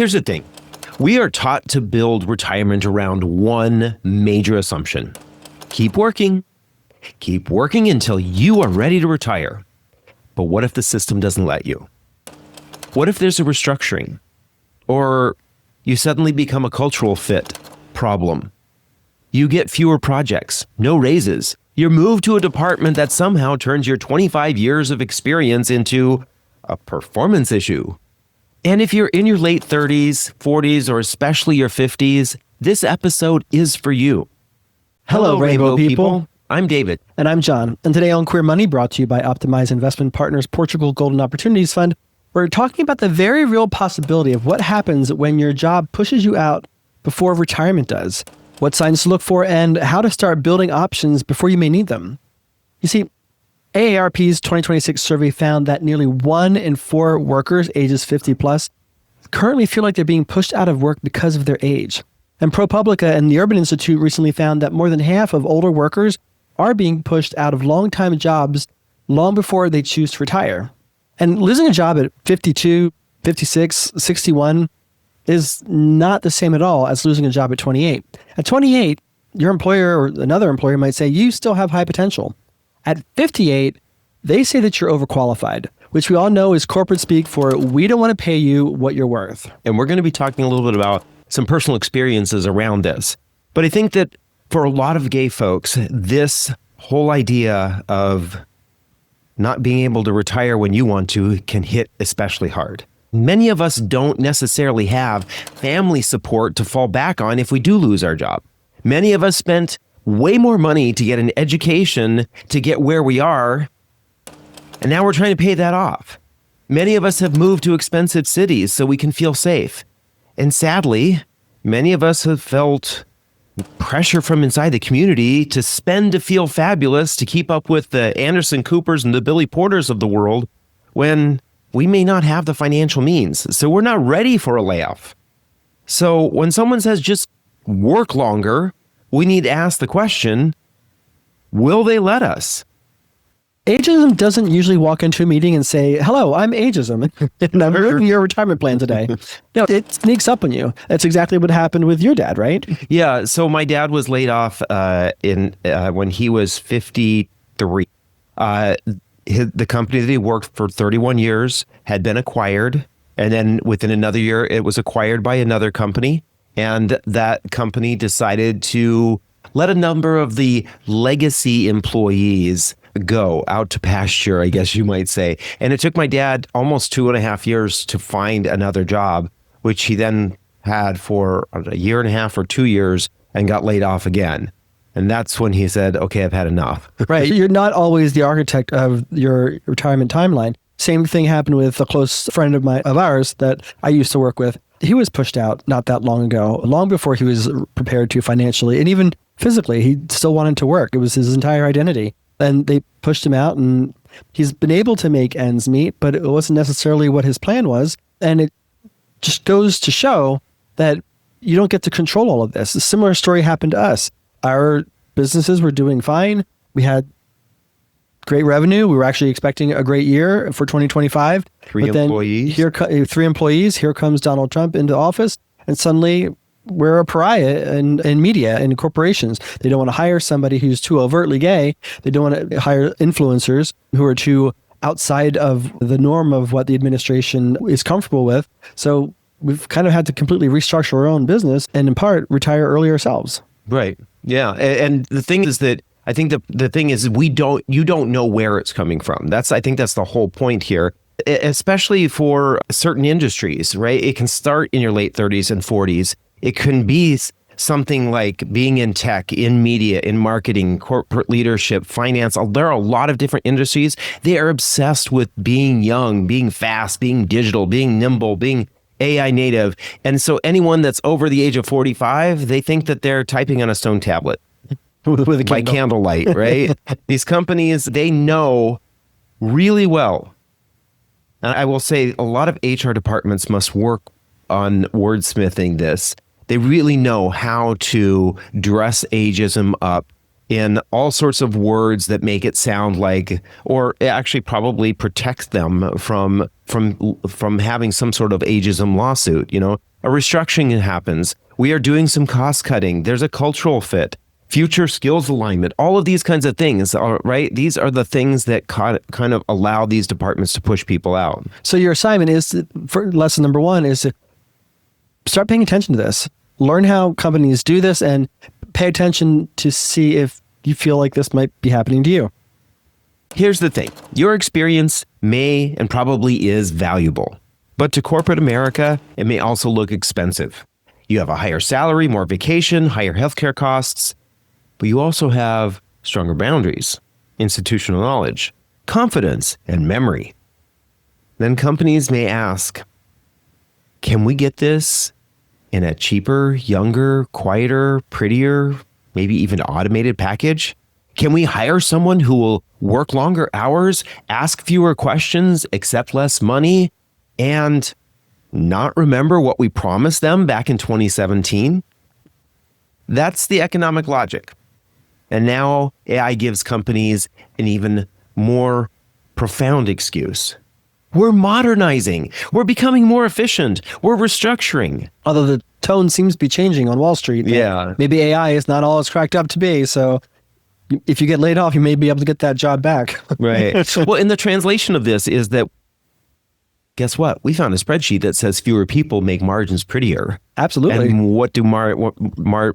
Here's the thing. We are taught to build retirement around one major assumption. Keep working. Keep working until you are ready to retire. But what if the system doesn't let you? What if there's a restructuring? Or you suddenly become a cultural fit problem? You get fewer projects, no raises. You're moved to a department that somehow turns your 25 years of experience into a performance issue. And if you're in your late 30s, 40s, or especially your 50s, this episode is for you. Hello, Rainbow people. I'm David. And I'm John. And today on Queer Money, brought to you by Optimize Investment Partners Portugal Golden Opportunities Fund, we're talking about the very real possibility of what happens when your job pushes you out before retirement does, what signs to look for, and how to start building options before you may need them. You see, AARP's 2026 survey found that nearly 1 in 4 workers ages 50 plus currently feel like they're being pushed out of work because of their age. And ProPublica and the Urban Institute recently found that more than half of older workers are being pushed out of long-time jobs long before they choose to retire. And losing a job at 52, 56, 61 is not the same at all as losing a job at 28. At 28, your employer or another employer might say you still have high potential. At 58, they say that you're overqualified, which we all know is corporate speak for we don't want to pay you what you're worth. And we're going to be talking a little bit about some personal experiences around this. But I think that for a lot of gay folks, this whole idea of not being able to retire when you want to can hit especially hard. Many of us don't necessarily have family support to fall back on if we do lose our job. Many of us spent way more money to get an education to get where we are, and now we're trying to pay that off. Many of us have moved to expensive cities so we can feel safe. And sadly, many of us have felt pressure from inside the community to spend to feel fabulous, to keep up with the Anderson Coopers and the Billy Porters of the world when we may not have the financial means. So we're not ready for a layoff. So when someone says just work longer, we need to ask the question, will they let us? Ageism doesn't usually walk into a meeting and say, hello, I'm ageism, and I'm reviewing your retirement plan today. No, it sneaks up on you. That's exactly what happened with your dad, right? Yeah, so my dad was laid off when he was 53. The company that he worked for 31 years had been acquired, and then within another year, it was acquired by another company. And that company decided to let a number of the legacy employees go out to pasture, I guess you might say. And it took my dad almost 2.5 years to find another job, which he then had for a year and a half or 2 years and got laid off again. And that's when he said, okay, I've had enough. Right. You're not always the architect of your retirement timeline. Same thing happened with a close friend of ours that I used to work with. He was pushed out not that long ago, long before he was prepared to financially and even physically. He still wanted to work. It was his entire identity. And they pushed him out, and he's been able to make ends meet, but it wasn't necessarily what his plan was. And it just goes to show that you don't get to control all of this. A similar story happened to us. Our businesses were doing fine. We had great revenue. We were actually expecting a great year for 2025. Three employees. Here comes Donald Trump into office, and suddenly we're a pariah in media and corporations. They don't want to hire somebody who's too overtly gay. They don't want to hire influencers who are too outside of the norm of what the administration is comfortable with. So we've kind of had to completely restructure our own business and in part retire early ourselves. Right. Yeah. And the thing is that I think the thing is you don't know where it's coming from. I think that's the whole point here, especially for certain industries, right? It can start in your late 30s and 40s. It can be something like being in tech, in media, in marketing, corporate leadership, finance. There are a lot of different industries. They are obsessed with being young, being fast, being digital, being nimble, being AI native. And so anyone that's over the age of 45, they think that they're typing on a stone tablet with a by candlelight, right? These companies, they know really well. And I will say a lot of HR departments must work on wordsmithing this. They really know how to dress ageism up in all sorts of words that make it sound like, or actually probably protect them from having some sort of ageism lawsuit. You know, A restructuring happens. We are doing some cost cutting. There's a cultural fit, future skills alignment, all of these kinds of things, right? These are the things that kind of allow these departments to push people out. So your assignment is, for lesson number one, is to start paying attention to this. Learn how companies do this and pay attention to see if you feel like this might be happening to you. Here's the thing. Your experience may and probably is valuable, but to corporate America, it may also look expensive. You have a higher salary, more vacation, higher healthcare costs, but you also have stronger boundaries, institutional knowledge, confidence, and memory. Then companies may ask, can we get this in a cheaper, younger, quieter, prettier, maybe even automated package? Can we hire someone who will work longer hours, ask fewer questions, accept less money, and not remember what we promised them back in 2017? That's the economic logic. And now AI gives companies an even more profound excuse. We're modernizing. We're becoming more efficient. We're restructuring. Although the tone seems to be changing on Wall Street. Yeah. Maybe AI is not all it's cracked up to be. So if you get laid off, you may be able to get that job back. Right. Well, and the translation of this is that, guess what? We found a spreadsheet that says fewer people make margins prettier. Absolutely. And what do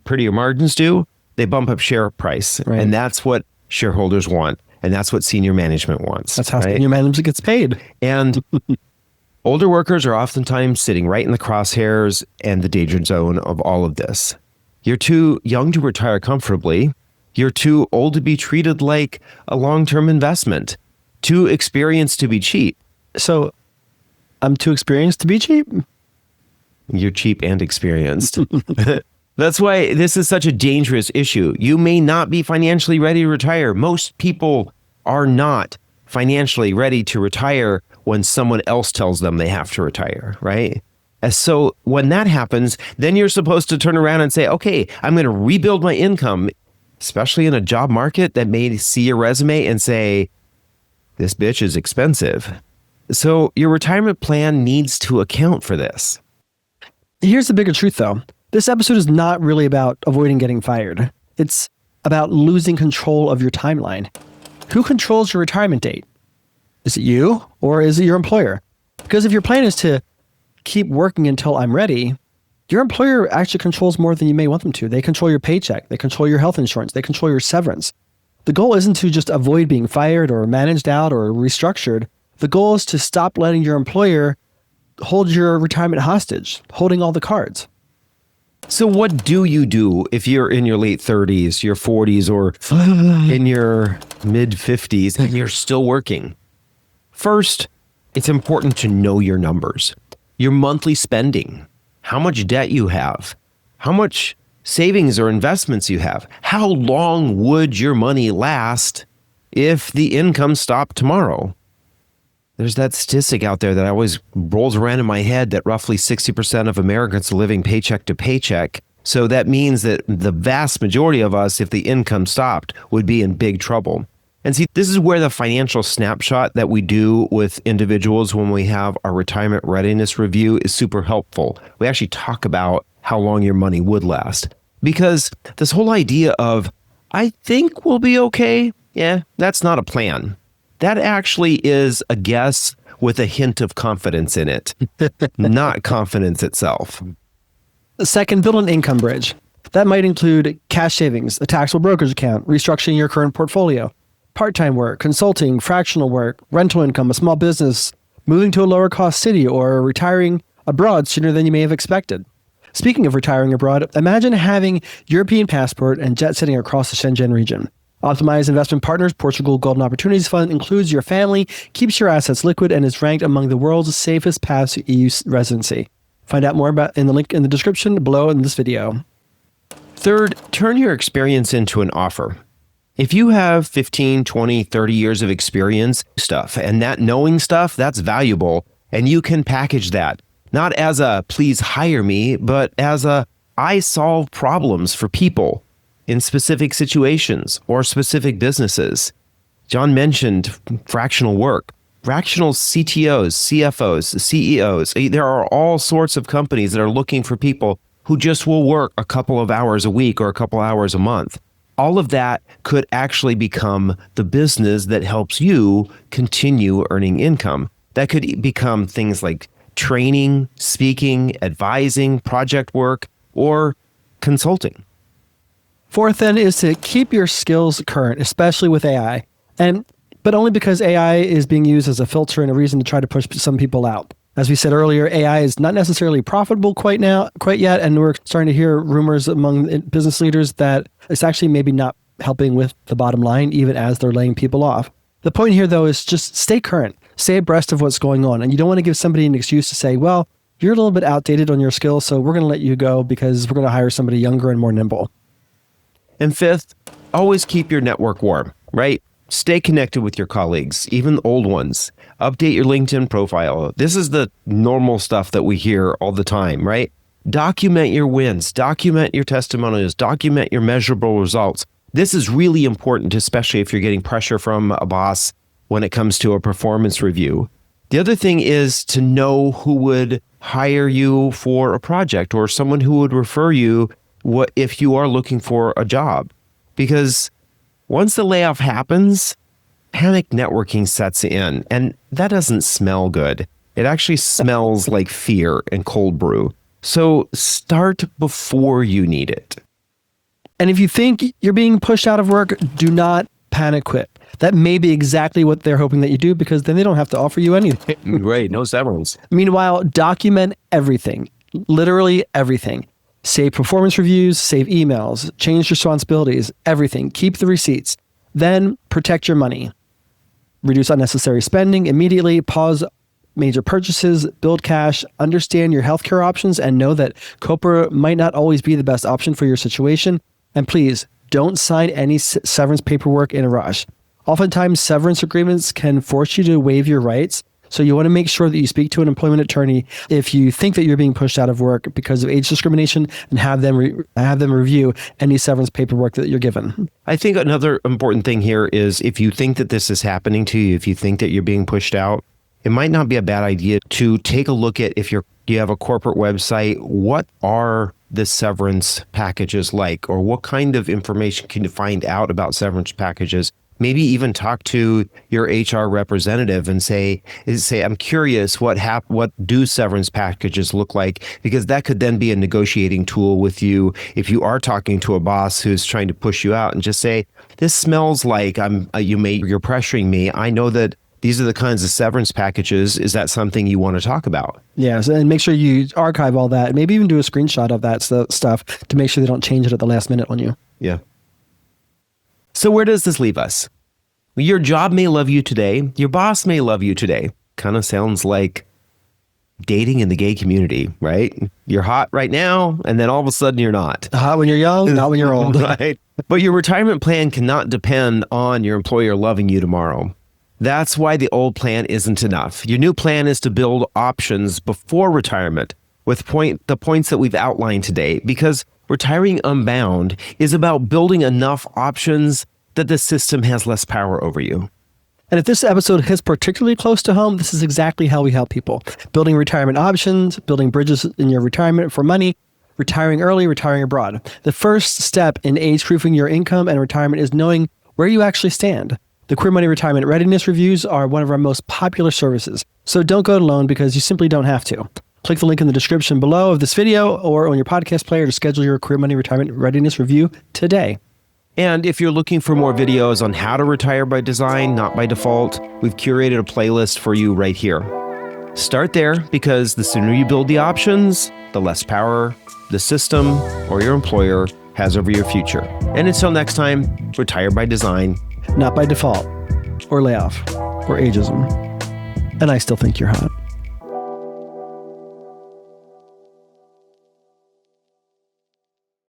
prettier margins do? They bump up share price. Right. And that's what shareholders want. And that's what senior management wants. That's how right? senior management gets paid. And older workers are oftentimes sitting right in the crosshairs and the danger zone of all of this. You're too young to retire comfortably. You're too old to be treated like a long-term investment. Too experienced to be cheap. So I'm too experienced to be cheap? You're cheap and experienced. That's why this is such a dangerous issue. You may not be financially ready to retire. Most people are not financially ready to retire when someone else tells them they have to retire, right? And so when that happens, then you're supposed to turn around and say, okay, I'm going to rebuild my income, especially in a job market that may see your resume and say, this bitch is expensive. So your retirement plan needs to account for this. Here's the bigger truth, though. This episode is not really about avoiding getting fired. It's about losing control of your timeline. Who controls your retirement date? Is it you or is it your employer? Because if your plan is to keep working until I'm ready, your employer actually controls more than you may want them to. They control your paycheck. They control your health insurance. They control your severance. The goal isn't to just avoid being fired or managed out or restructured. The goal is to stop letting your employer hold your retirement hostage, holding all the cards. So what do you do if you're in your late 30s, your 40s, or in your mid 50s and you're still working? First, it's important to know your numbers, your monthly spending, how much debt you have, how much savings or investments you have. How long would your money last if the income stopped tomorrow? There's that statistic out there that always rolls around in my head that roughly 60% of Americans are living paycheck to paycheck. So that means that the vast majority of us, if the income stopped, would be in big trouble. And see, this is where the financial snapshot that we do with individuals when we have our retirement readiness review is super helpful. We actually talk about how long your money would last. Because this whole idea of, I think we'll be okay, that's not a plan. That actually is a guess with a hint of confidence in it, not confidence itself. Second, build an income bridge. That might include cash savings, a taxable brokerage account, restructuring your current portfolio, part-time work, consulting, fractional work, rental income, a small business, moving to a lower cost city, or retiring abroad sooner than you may have expected. Speaking of retiring abroad, imagine having European passport and jet setting across the Shenzhen region. Optimize Investment Partners Portugal Golden Opportunities Fund includes your family, keeps your assets liquid, and is ranked among the world's safest paths to EU residency. Find out more about in the link in the description below in this video. Third, turn your experience into an offer. If you have 15, 20, 30 years of experience stuff, and that knowing stuff, that's valuable, and you can package that, not as a please hire me, but as a I solve problems for people in specific situations or specific businesses. John mentioned fractional work. fractional CTOs, CFOs, CEOs. There are all sorts of companies that are looking for people who just will work a couple of hours a week or a couple hours a month. All of that could actually become the business that helps you continue earning income. That could become things like training, speaking, advising, project work, or consulting. Fourth then is to keep your skills current, especially with AI. But only because AI is being used as a filter and a reason to try to push some people out. As we said earlier, AI is not necessarily profitable quite yet, and we're starting to hear rumors among business leaders that it's actually maybe not helping with the bottom line, even as they're laying people off. The point here, though, is just stay current, stay abreast of what's going on, and you don't want to give somebody an excuse to say, well, you're a little bit outdated on your skills, so we're going to let you go because we're going to hire somebody younger and more nimble. And fifth, always keep your network warm, right? Stay connected with your colleagues, even old ones. Update your LinkedIn profile. This is the normal stuff that we hear all the time, right? Document your wins, document your testimonials, document your measurable results. This is really important, especially if you're getting pressure from a boss when it comes to a performance review. The other thing is to know who would hire you for a project or someone who would refer you if you are looking for a job. Because once the layoff happens, panic networking sets in, and that doesn't smell good. It actually smells like fear and cold brew. So start before you need it. And if you think you're being pushed out of work, do not panic quit. That may be exactly what they're hoping that you do, because then they don't have to offer you anything. Right, no severance. Meanwhile, document everything, literally everything. Save performance reviews, save emails, change responsibilities, everything. Keep the receipts. Then protect your money. Reduce unnecessary spending immediately. Pause major purchases, build cash, understand your healthcare options, and know that COBRA might not always be the best option for your situation. And please, don't sign any severance paperwork in a rush. Oftentimes, severance agreements can force you to waive your rights. So you want to make sure that you speak to an employment attorney if you think that you're being pushed out of work because of age discrimination, and have them review any severance paperwork that you're given. I think another important thing here is if you think that this is happening to you, if you think that you're being pushed out, it might not be a bad idea to take a look at, if you have a corporate website, what are the severance packages like, or what kind of information can you find out about severance packages? Maybe even talk to your HR representative and say, I'm curious, what do severance packages look like? Because that could then be a negotiating tool with you if you are talking to a boss who's trying to push you out, and just say, this smells like you're pressuring me. I know that these are the kinds of severance packages. Is that something you want to talk about? Yes, and make sure you archive all that. Maybe even do a screenshot of that stuff to make sure they don't change it at the last minute on you. Yeah. So where does this leave us? Your job may love you today. Your boss may love you today. Kind of sounds like dating in the gay community, right? You're hot right now, and then all of a sudden you're not. Hot when you're young, not when you're old. Right. But your retirement plan cannot depend on your employer loving you tomorrow. That's why the old plan isn't enough. Your new plan is to build options before retirement with the points that we've outlined today, because retiring unbound is about building enough options that the system has less power over you. And if this episode hits particularly close to home, this is exactly how we help people. Building retirement options, building bridges in your retirement for money, retiring early, retiring abroad. The first step in age-proofing your income and retirement is knowing where you actually stand. The Queer Money Retirement Readiness Reviews are one of our most popular services. So don't go it alone, because you simply don't have to. Click the link in the description below of this video or on your podcast player to schedule your Queer Money Retirement Readiness Review today. And if you're looking for more videos on how to retire by design, not by default, we've curated a playlist for you right here. Start there, because the sooner you build the options, the less power the system or your employer has over your future. And until next time, retire by design, not by default, or layoff, or ageism. And I still think you're hot.